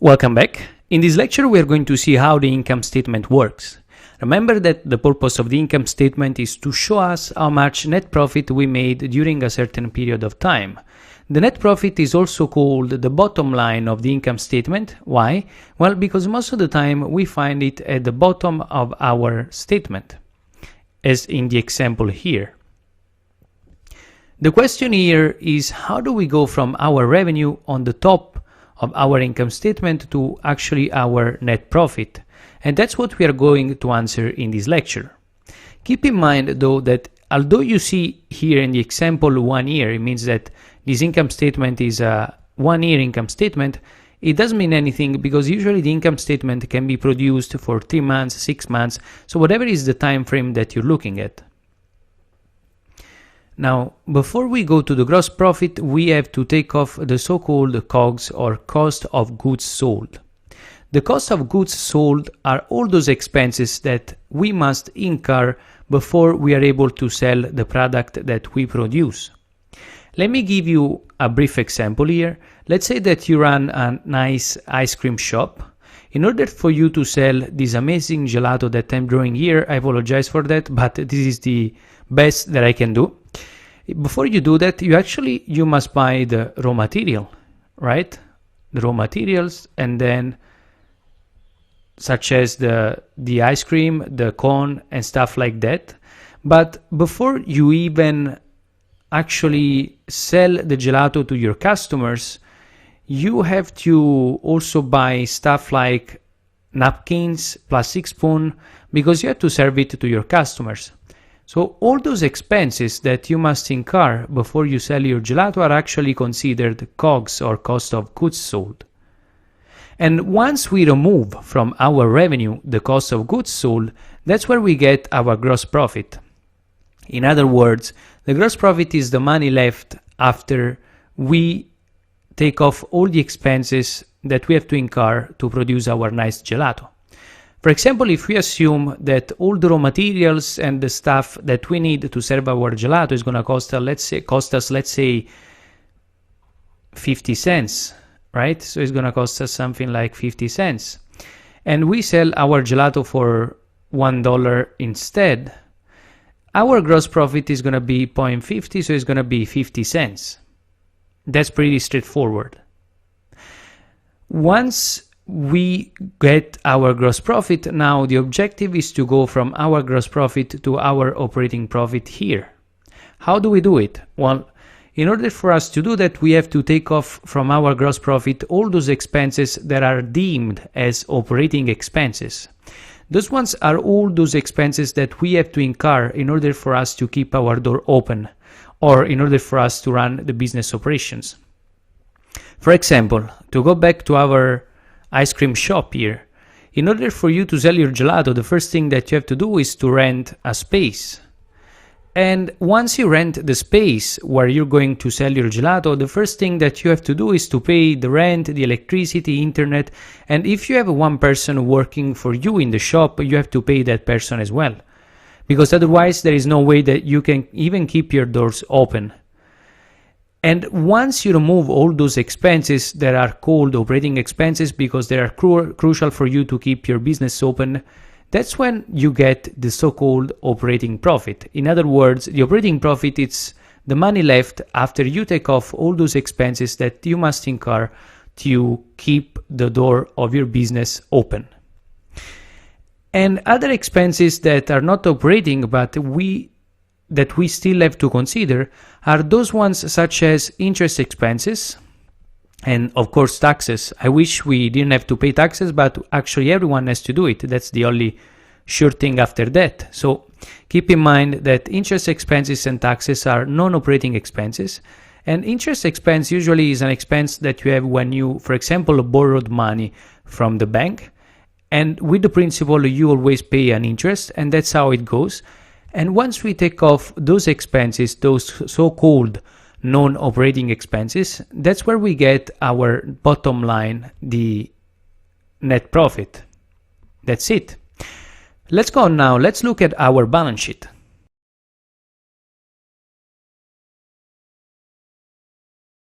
Welcome back. In this lecture we are going to see how the income statement works. Remember that the purpose of the income statement is to show us how much net profit we made during a certain period of time. The net profit is also called the bottom line of the income statement. Why? Well, because most of the time we find it at the bottom of our statement, as in the example here. The question here is, how do we go from our revenue on the top of our income statement to actually our net profit? And that's what we are going to answer in this lecture. Keep in mind though that although you see here in the example 1 year, it means that this income statement is a 1 year income statement, it doesn't mean anything because usually the income statement can be produced for 3 months, 6 months, so whatever is the time frame that you're looking at. Now, before we go to the gross profit, we have to take off the so-called COGS or cost of goods sold. The cost of goods sold are all those expenses that we must incur before we are able to sell the product that we produce. Let me give you a brief example here. Let's say that you run a nice ice cream shop. In order for you to sell this amazing gelato that I'm drawing here, I apologize for that, but this is the best that I can do. Before you do that, you must buy the raw material, right? The raw materials, and then such as the ice cream, the cone, and stuff like that. But before you even actually sell the gelato to your customers, you have to also buy stuff like napkins, plastic spoon, because you have to serve it to your customers. So all those expenses that you must incur before you sell your gelato are actually considered COGS or cost of goods sold. And once we remove from our revenue the cost of goods sold, that's where we get our gross profit. In other words, the gross profit is the money left after we take off all the expenses that we have to incur to produce our nice gelato. For example, if we assume that all the raw materials and the stuff that we need to serve our gelato is going to cost us, let's say 50 cents, right? So it's going to cost us something like 50 cents. And we sell our gelato for $1 instead. Our gross profit is going to be 0.50, so it's going to be 50 cents. That's pretty straightforward. Once we get our gross profit, now the objective is to go from our gross profit to our operating profit here. How do we do it? Well, in order for us to do that, we have to take off from our gross profit all those expenses that are deemed as operating expenses. Those ones are all those expenses that we have to incur in order for us to keep our door open or in order for us to run the business operations. For example, to go back to our ice cream shop here, in order for you to sell your gelato, the first thing that you have to do is to rent a space. And once you rent the space where you're going to sell your gelato, the first thing that you have to do is to pay the rent, the electricity, internet, and if you have one person working for you in the shop, you have to pay that person as well. Because otherwise there is no way that you can even keep your doors open. And once you remove all those expenses that are called operating expenses because they are crucial for you to keep your business open, that's when you get the so-called operating profit. In other words, the operating profit is the money left after you take off all those expenses that you must incur to keep the door of your business open. And other expenses that are not operating but we still have to consider are those ones such as interest expenses and of course taxes. I wish we didn't have to pay taxes, but actually everyone has to do it. That's the only sure thing after that. So keep in mind that interest expenses and taxes are non-operating expenses, and interest expense usually is an expense that you have when you, for example, borrowed money from the bank, and with the principal you always pay an interest, and that's how it goes. And once we take off those expenses, those so-called non-operating expenses, that's where we get our bottom line, the net profit. That's it. Let's go on now. Let's look at our balance sheet.